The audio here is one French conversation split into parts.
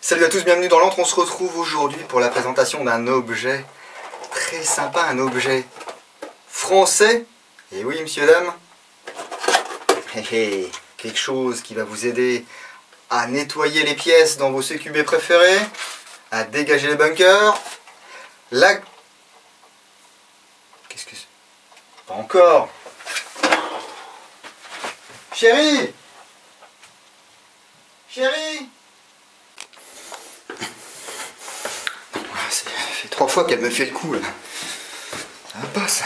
Salut à tous, bienvenue dans l'Antre. On se retrouve aujourd'hui pour la présentation d'un objet très sympa, un objet français. Et oui, monsieur, dame, quelque chose qui va vous aider à nettoyer les pièces dans vos CQB préférés, à dégager les bunkers. Qu'est-ce que c'est? Pas encore. Chérie! Chérie! Ça fait 3 fois qu'elle me fait le coup là. Ça va pas ça.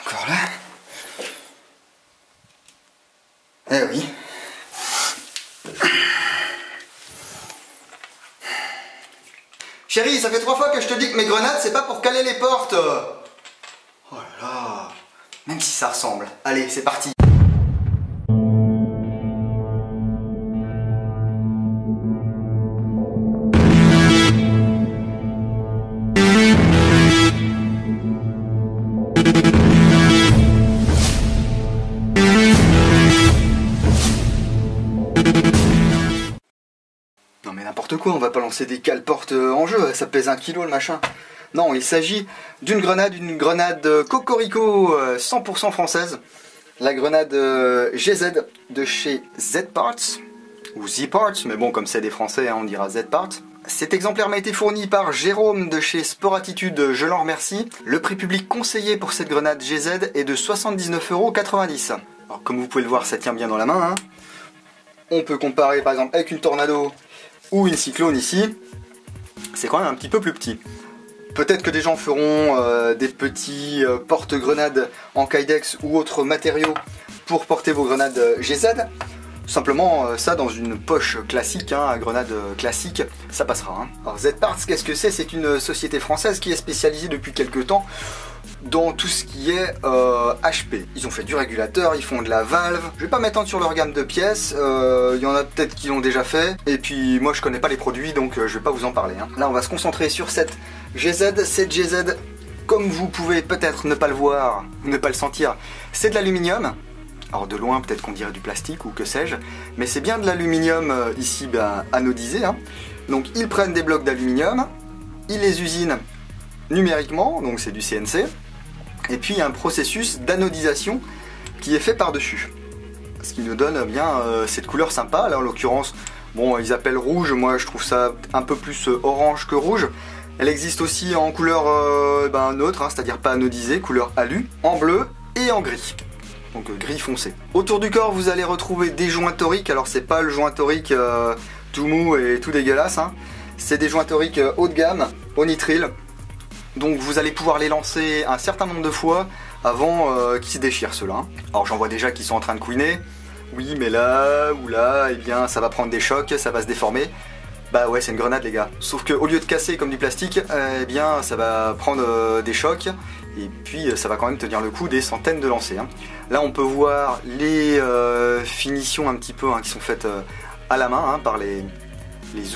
Encore là. Eh oui. Chérie, ça fait 3 fois que je te dis que mes grenades c'est pas pour caler les portes. Oh là là. Même si ça ressemble. Allez, c'est parti. Non mais n'importe quoi, on va pas lancer des cale-portes en jeu, ça pèse 1 kg le machin. Non, il s'agit d'une grenade Cocorico 100% française. La grenade GZ de chez Z-Parts, ou Z-Parts, mais bon comme c'est des français hein, on dira Z-Parts. Cet exemplaire m'a été fourni par Jérôme de chez Sport Attitude, je l'en remercie. Le prix public conseillé pour cette grenade GZ est de 79,90 €. Alors comme vous pouvez le voir, ça tient bien dans la main. Hein. On peut comparer par exemple avec une Tornado ou une Cyclone ici. C'est quand même un petit peu plus petit. Peut-être que des gens feront des petits porte-grenades en Kydex ou autres matériaux pour porter vos grenades GZ. Simplement ça dans une poche classique, hein, à grenade classique, ça passera. Hein. Alors Z-Parts, qu'est-ce que c'est? C'est une société française qui est spécialisée depuis quelques temps dans tout ce qui est HP. Ils ont fait du régulateur, ils font de la valve. Je vais pas m'étendre sur leur gamme de pièces, il y en a peut-être qui l'ont déjà fait. Et puis moi je connais pas les produits donc je vais pas vous en parler. Hein. Là on va se concentrer sur cette GZ. Cette GZ, comme vous pouvez peut-être ne pas le voir, ne pas le sentir, c'est de l'aluminium. Alors de loin peut-être qu'on dirait du plastique ou que sais-je, mais c'est bien de l'aluminium ici anodisé. Hein. Donc ils prennent des blocs d'aluminium, ils les usinent numériquement, donc c'est du CNC, et puis il y a un processus d'anodisation qui est fait par-dessus. Ce qui nous donne bien cette couleur sympa, là en l'occurrence, bon ils appellent rouge, moi je trouve ça un peu plus orange que rouge. Elle existe aussi en couleur neutre, hein, c'est-à-dire pas anodisée, couleur alu, en bleu et en gris. Donc gris foncé. Autour du corps vous allez retrouver des joints toriques, alors c'est pas le joint torique tout mou et tout dégueulasse, hein. C'est des joints toriques haut de gamme, au nitrile, donc vous allez pouvoir les lancer un certain nombre de fois avant qu'ils se déchirent ceux-là. Hein. Alors j'en vois déjà qui sont en train de couiner, oui mais là ou là, eh bien ça va prendre des chocs, ça va se déformer. Bah ouais c'est une grenade les gars, sauf qu'au lieu de casser comme du plastique, eh bien ça va prendre des chocs. Et puis ça va quand même tenir le coup des centaines de lancers. Hein. Là on peut voir les finitions un petit peu hein, qui sont faites à la main hein, par les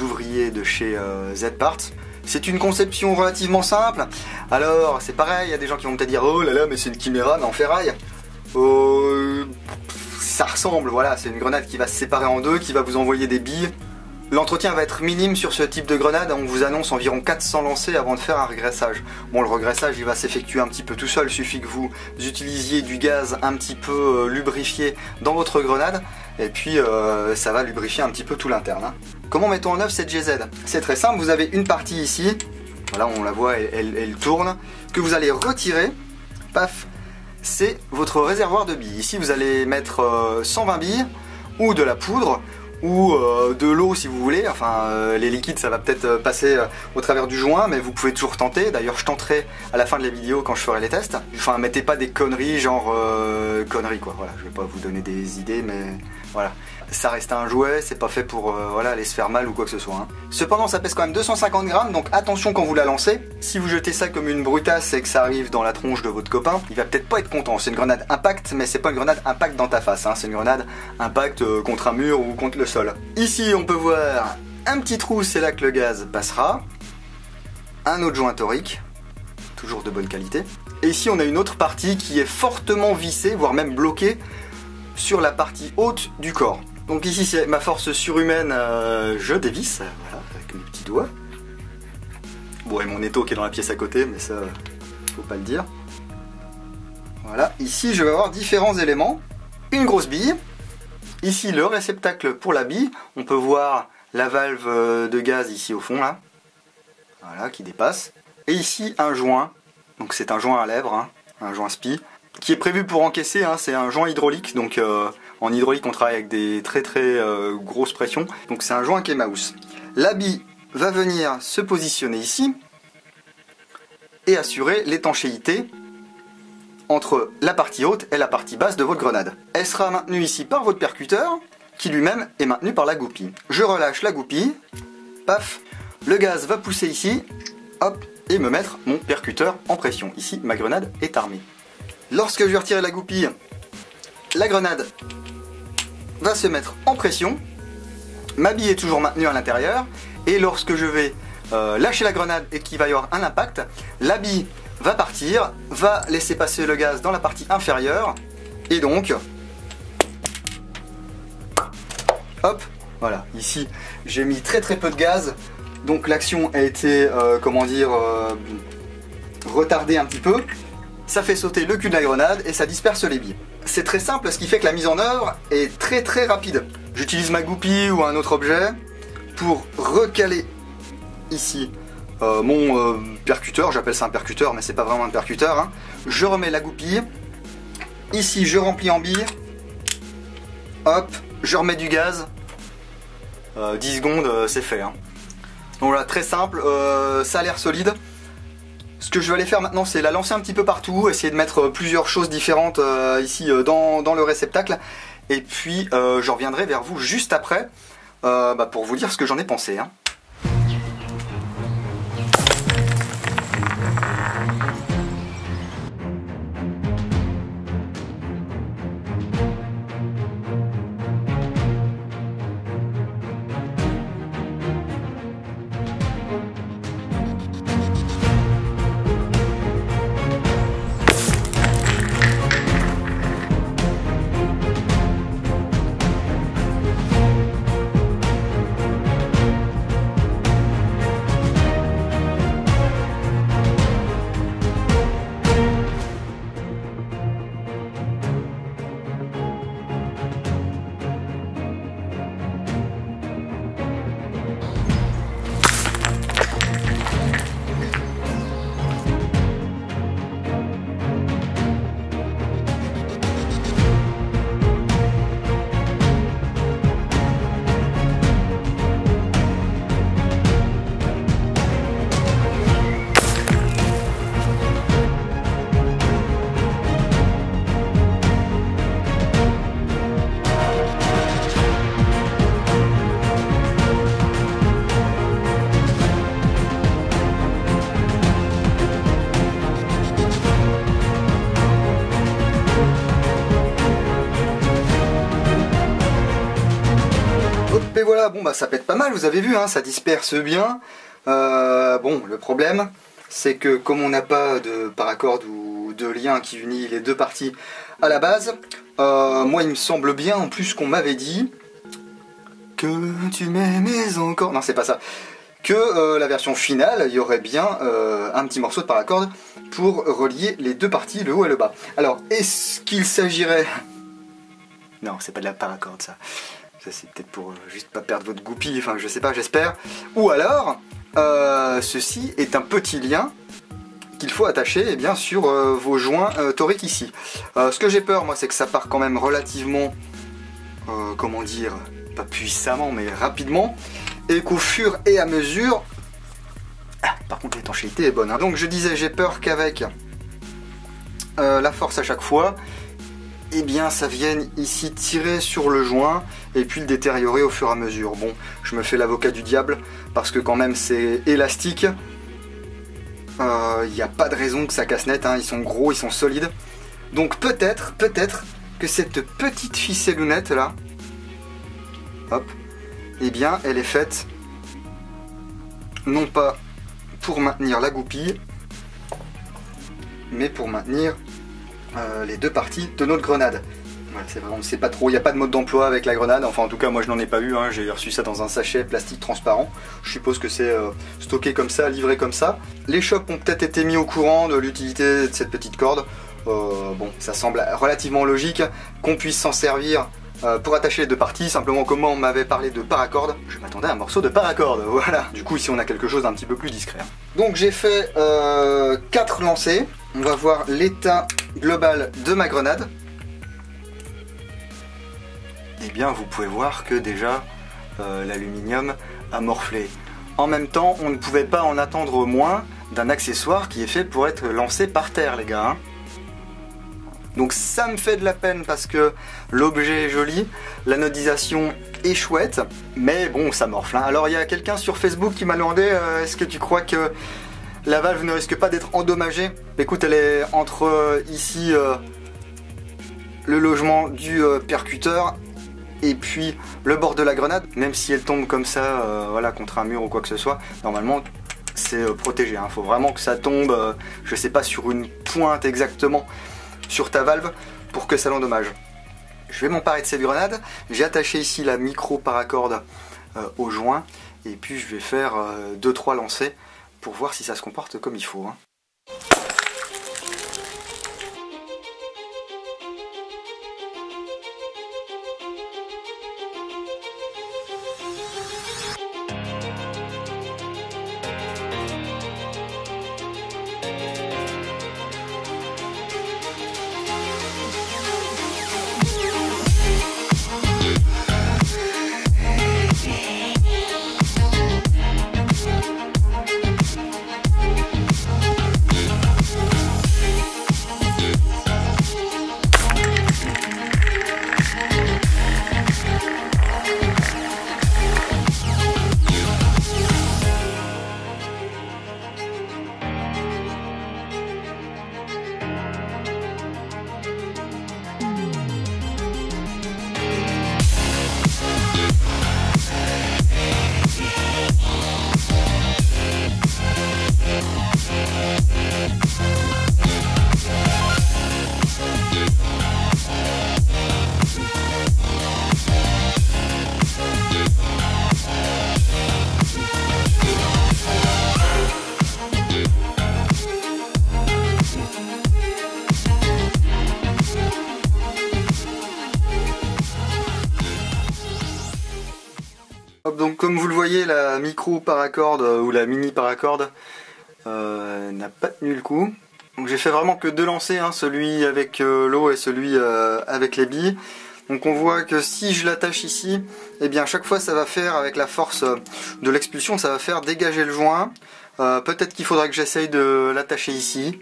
ouvriers de chez Z-Parts. C'est une conception relativement simple. Alors c'est pareil, il y a des gens qui vont peut-être dire oh là là mais c'est une Chimera mais en ferraille. Ça ressemble, voilà, c'est une grenade qui va se séparer en deux, qui va vous envoyer des billes. L'entretien va être minime sur ce type de grenade, on vous annonce environ 400 lancers avant de faire un regraissage. Bon le regraissage il va s'effectuer un petit peu tout seul, il suffit que vous utilisiez du gaz un petit peu lubrifié dans votre grenade et puis ça va lubrifier un petit peu tout l'interne. Hein. Comment mettons en œuvre cette GZ? C'est très simple, vous avez une partie ici, voilà on la voit, elle tourne, que vous allez retirer, paf, c'est votre réservoir de billes. Ici vous allez mettre 120 billes ou de la poudre, ou de l'eau si vous voulez, enfin les liquides ça va peut-être passer au travers du joint mais vous pouvez toujours tenter, d'ailleurs je tenterai à la fin de la vidéo quand je ferai les tests. Enfin mettez pas des conneries genre conneries quoi, voilà, je vais pas vous donner des idées mais voilà. Ça reste un jouet, c'est pas fait pour voilà, aller se faire mal ou quoi que ce soit. Hein. Cependant ça pèse quand même 250 grammes donc attention quand vous la lancez. Si vous jetez ça comme une brutasse et que ça arrive dans la tronche de votre copain, il va peut-être pas être content. C'est une grenade impact mais c'est pas une grenade impact dans ta face. Hein. C'est une grenade impact contre un mur ou contre le sol. Ici on peut voir un petit trou, c'est là que le gaz passera. Un autre joint torique, toujours de bonne qualité. Et ici on a une autre partie qui est fortement vissée, voire même bloquée sur la partie haute du corps. Donc ici c'est ma force surhumaine, je dévisse, voilà, avec mes petits doigts. Bon, et mon étau qui est dans la pièce à côté, mais ça, faut pas le dire. Voilà, ici je vais avoir différents éléments. Une grosse bille. Ici le réceptacle pour la bille. On peut voir la valve de gaz ici au fond, là. Voilà, qui dépasse. Et ici un joint. Donc c'est un joint à lèvres, hein, un joint SPI, qui est prévu pour encaisser, hein, c'est un joint hydraulique. Donc en hydraulique on travaille avec des très grosses pressions. Donc c'est un joint qui est mouse. La bille va venir se positionner ici et assurer l'étanchéité entre la partie haute et la partie basse de votre grenade. Elle sera maintenue ici par votre percuteur, qui lui-même est maintenu par la goupille. Je relâche la goupille, paf, le gaz va pousser ici, hop, et me mettre mon percuteur en pression. Ici, ma grenade est armée. Lorsque je vais retirer la goupille, la grenade va se mettre en pression, ma bille est toujours maintenue à l'intérieur, et lorsque je vais lâcher la grenade et qu'il va y avoir un impact, la bille va partir, va laisser passer le gaz dans la partie inférieure, et donc, hop, voilà, ici j'ai mis très peu de gaz, donc l'action a été, retardée un petit peu, ça fait sauter le cul de la grenade et ça disperse les billes. C'est très simple, ce qui fait que la mise en œuvre est très rapide. J'utilise ma goupille ou un autre objet pour recaler ici mon percuteur, j'appelle ça un percuteur mais c'est pas vraiment un percuteur, hein. Je remets la goupille, ici je remplis en billes, hop, je remets du gaz, 10 secondes c'est fait, hein. Donc voilà, très simple, ça a l'air solide. Ce que je vais aller faire maintenant, c'est la lancer un petit peu partout, essayer de mettre plusieurs choses différentes ici dans le réceptacle, et puis je reviendrai vers vous juste après pour vous dire ce que j'en ai pensé, hein. Et voilà, bon bah ça pète pas mal, vous avez vu, hein, ça disperse bien. Bon, le problème, c'est que comme on n'a pas de paracorde ou de lien qui unit les deux parties à la base, moi il me semble bien en plus qu'on m'avait dit que tu m'aimais encore. Non, c'est pas ça. Que la version finale, il y aurait bien un petit morceau de paracorde pour relier les deux parties, le haut et le bas. Alors, est-ce qu'il s'agirait... Non, c'est pas de la paracorde ça. Ça c'est peut-être pour juste pas perdre votre goupille, enfin je sais pas, j'espère. Ou alors, ceci est un petit lien qu'il faut attacher eh bien, sur vos joints toriques ici. Ce que j'ai peur moi c'est que ça part quand même relativement, comment dire, pas puissamment mais rapidement, et qu'au fur et à mesure... Ah, par contre l'étanchéité est bonne, hein. Donc je disais, j'ai peur qu'avec la force à chaque fois, eh bien ça vienne ici tirer sur le joint et puis le détériorer au fur et à mesure. Bon, je me fais l'avocat du diable parce que quand même c'est élastique. Il n'y a pas de raison que ça casse net, hein. Ils sont gros, ils sont solides. Donc peut-être que cette petite ficellonnette là, hop, eh bien elle est faite non pas pour maintenir la goupille, mais pour maintenir les deux parties de notre grenade. Ouais, c'est vrai, on ne sait pas trop, il n'y a pas de mode d'emploi avec la grenade, enfin en tout cas moi je n'en ai pas eu, hein. J'ai reçu ça dans un sachet plastique transparent, je suppose que c'est stocké comme ça, livré comme ça. Les shops ont peut-être été mis au courant de l'utilité de cette petite corde, bon ça semble relativement logique qu'on puisse s'en servir pour attacher les deux parties, simplement comme moi on m'avait parlé de paracorde, je m'attendais à un morceau de paracorde, voilà. Du coup ici on a quelque chose d'un petit peu plus discret. Donc j'ai fait 4 lancers, on va voir l'état global de ma grenade. Eh bien vous pouvez voir que déjà l'aluminium a morflé. En même temps on ne pouvait pas en attendre moins d'un accessoire qui est fait pour être lancé par terre les gars, hein. Donc ça me fait de la peine parce que l'objet est joli, l'anodisation est chouette, mais bon ça morfle, hein. Alors il y a quelqu'un sur Facebook qui m'a demandé est-ce que tu crois que la valve ne risque pas d'être endommagée? Écoute, elle est entre ici le logement du percuteur et puis le bord de la grenade, même si elle tombe comme ça voilà, contre un mur ou quoi que ce soit, normalement c'est protégé, hein. Faut vraiment que ça tombe, je sais pas, sur une pointe exactement sur ta valve pour que ça l'endommage. Je vais m'emparer de cette grenade, j'ai attaché ici la micro paracorde au joint et puis je vais faire 2-3 lancers pour voir si ça se comporte comme il faut, hein. Donc comme vous le voyez, la micro paracorde ou la mini paracorde n'a pas tenu le coup. Donc j'ai fait vraiment que 2 lancers, hein, celui avec l'eau et celui avec les billes. Donc on voit que si je l'attache ici, eh bien à chaque fois ça va faire, avec la force de l'expulsion, ça va faire dégager le joint. Peut-être qu'il faudra que j'essaye de l'attacher ici.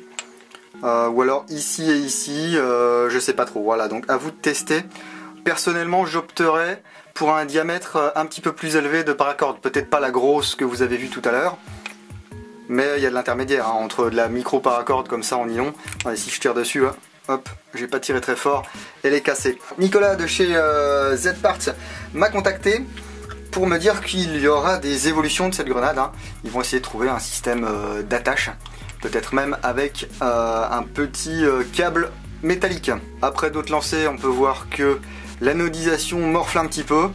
Ou alors ici et ici, je sais pas trop. Voilà, donc à vous de tester. Personnellement j'opterais pour un diamètre un petit peu plus élevé de paracorde, peut-être pas la grosse que vous avez vue tout à l'heure, mais il y a de l'intermédiaire, hein, entre de la micro paracorde comme ça en nylon. Allez, si je tire dessus, hein, hop, j'ai pas tiré très fort, elle est cassée. Nicolas de chez Z-Parts m'a contacté pour me dire qu'il y aura des évolutions de cette grenade, hein. Ils vont essayer de trouver un système d'attache, peut-être même avec un petit câble métallique. Après d'autres lancers, on peut voir que l'anodisation morfle un petit peu,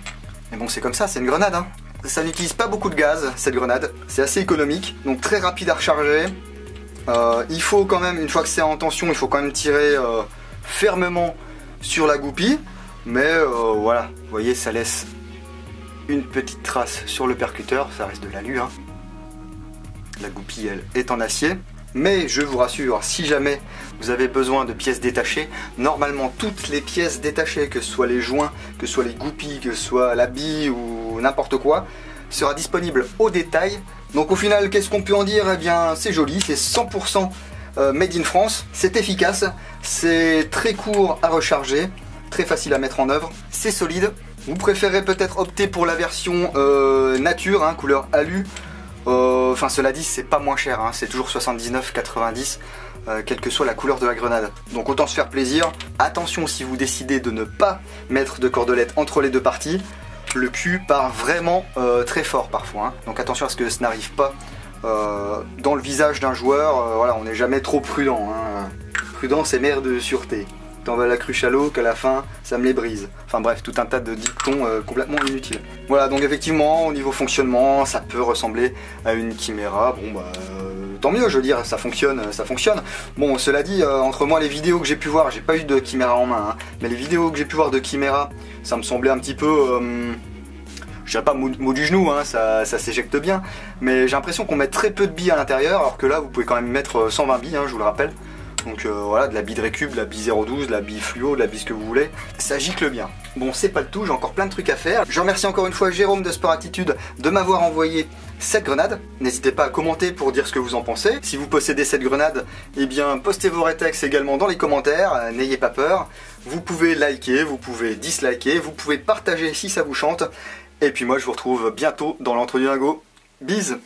mais bon c'est comme ça, c'est une grenade, hein. Ça n'utilise pas beaucoup de gaz cette grenade, c'est assez économique, donc très rapide à recharger. Il faut quand même, une fois que c'est en tension, il faut quand même tirer fermement sur la goupille, mais voilà, vous voyez ça laisse une petite trace sur le percuteur, ça reste de l'alu, hein. La goupille elle est en acier. Mais je vous rassure, si jamais vous avez besoin de pièces détachées, normalement toutes les pièces détachées, que ce soit les joints, que ce soit les goupilles, que ce soit la bille ou n'importe quoi, sera disponible au détail. Donc au final, qu'est-ce qu'on peut en dire? Eh bien c'est joli, c'est 100% made in France, c'est efficace, c'est très court à recharger, très facile à mettre en œuvre, c'est solide. Vous préférez peut-être opter pour la version nature, hein, couleur alu. Enfin cela dit c'est pas moins cher, hein, c'est toujours 79,90 quelle que soit la couleur de la grenade. Donc autant se faire plaisir. Attention, si vous décidez de ne pas mettre de cordelette entre les deux parties, le cul part vraiment très fort parfois, hein. Donc attention à ce que ce n'arrive pas dans le visage d'un joueur. Voilà, on n'est jamais trop prudent, hein. Prudence est mère de sûreté. t'envoies la cruche à l'eau, qu'à la fin, ça me les brise. Enfin bref, tout un tas de dictons complètement inutiles. Voilà, donc effectivement, au niveau fonctionnement, ça peut ressembler à une chiméra. Bon bah, tant mieux, je veux dire, ça fonctionne, ça fonctionne. Bon, cela dit, entre moi, les vidéos que j'ai pu voir, j'ai pas eu de chiméra en main, hein, mais les vidéos que j'ai pu voir de chiméra, ça me semblait un petit peu... je dirais pas mou du genou, hein, ça s'éjecte bien, mais j'ai l'impression qu'on met très peu de billes à l'intérieur, alors que là, vous pouvez quand même mettre 120 billes, hein, je vous le rappelle. Donc voilà, de la bille de récup, de la bille 0,12, de la bille fluo, de la bille ce que vous voulez. Ça gicle bien. Bon, c'est pas le tout, j'ai encore plein de trucs à faire. Je remercie encore une fois Jérôme de Sport Attitude de m'avoir envoyé cette grenade. N'hésitez pas à commenter pour dire ce que vous en pensez. Si vous possédez cette grenade, eh bien postez vos rétex également dans les commentaires, n'ayez pas peur. Vous pouvez liker, vous pouvez disliker, vous pouvez partager si ça vous chante. Et puis moi je vous retrouve bientôt dans l'entre-deux lingots. Bise!